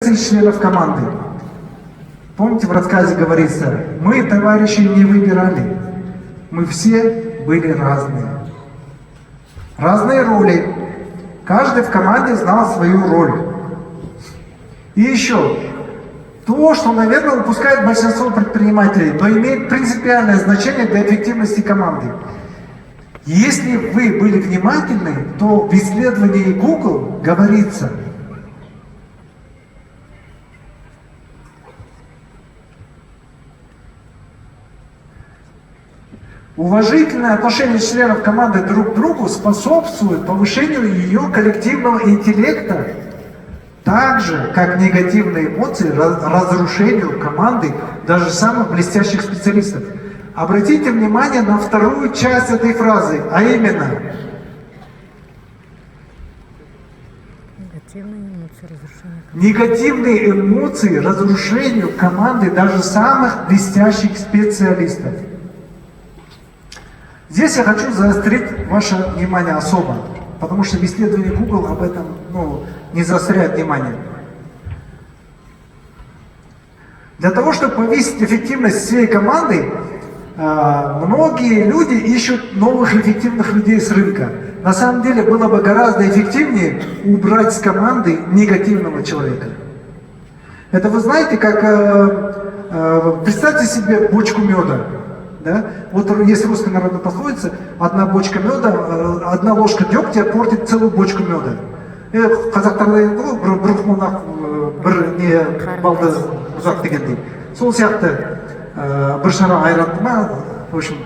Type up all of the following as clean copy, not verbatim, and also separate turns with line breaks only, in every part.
из членов команды. Помните, в рассказе говорится, мы товарищи не выбирали, мы все были разные. Разные роли. Каждый в команде знал свою роль. И еще, то, что, наверное, упускает большинство предпринимателей, но имеет принципиальное значение для эффективности команды. Если вы были внимательны, то в исследовании Google говорится, уважительное отношение членов команды друг к другу способствует повышению ее коллективного интеллекта, так же, как негативные эмоции разрушению команды даже самых блестящих специалистов. Обратите внимание на вторую часть этой фразы, а именно негативные эмоции разрушению команды даже самых блестящих специалистов. Здесь я хочу заострить ваше внимание особо, потому что в исследовании Google об этом не заостряет внимание. Для того, чтобы повысить эффективность всей команды, многие люди ищут новых эффективных людей с рынка. На самом деле было бы гораздо эффективнее убрать с команды негативного человека. Это вы знаете, как представьте себе бочку меда. Да? Вот есть русская народная пословица: одна бочка меда, одна ложка дегтя портит целую бочку меда. Қазақтарда енді ғой, бір мұнақ бір не балды ұзақ дегендей. Сол сияқты бір шара айранды ма, в общем,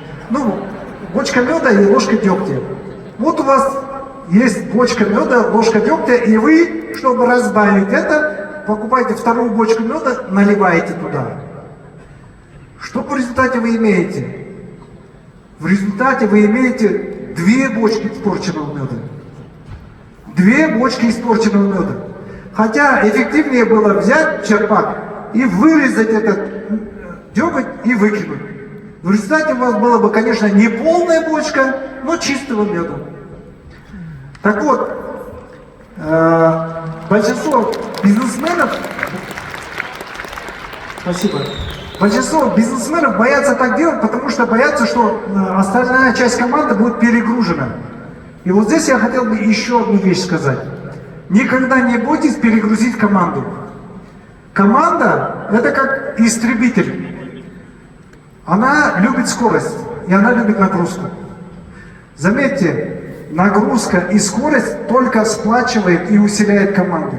бочка меда и ложка дегтя. Вот у вас есть бочка меда, ложка дегтя, и вы, чтобы разбавить это, покупаете вторую бочку меда, наливаете туда. Что в результате вы имеете? В результате вы имеете две бочки испорченного меда. Две бочки испорченного меда. Хотя эффективнее было взять черпак и вырезать этот деготь и выкинуть. В результате у вас была бы, конечно, не полная бочка, но чистого меда. Так вот, большинство бизнесменов... Спасибо. Большинство бизнесменов боятся так делать, потому что боятся, что остальная часть команды будет перегружена. И вот здесь я хотел бы еще одну вещь сказать. Никогда не бойтесь перегрузить команду. Команда – это как истребитель. Она любит скорость, и она любит нагрузку. Заметьте, нагрузка и скорость только сплачивает и усиляет команду.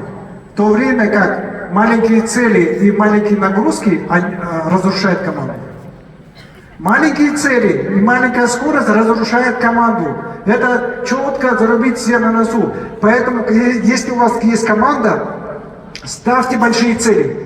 В то время как маленькие цели и маленькие нагрузки разрушают команду. Маленькие цели и маленькая скорость разрушают команду. Это четко зарубить себе на носу. Поэтому, если у вас есть команда, ставьте большие цели.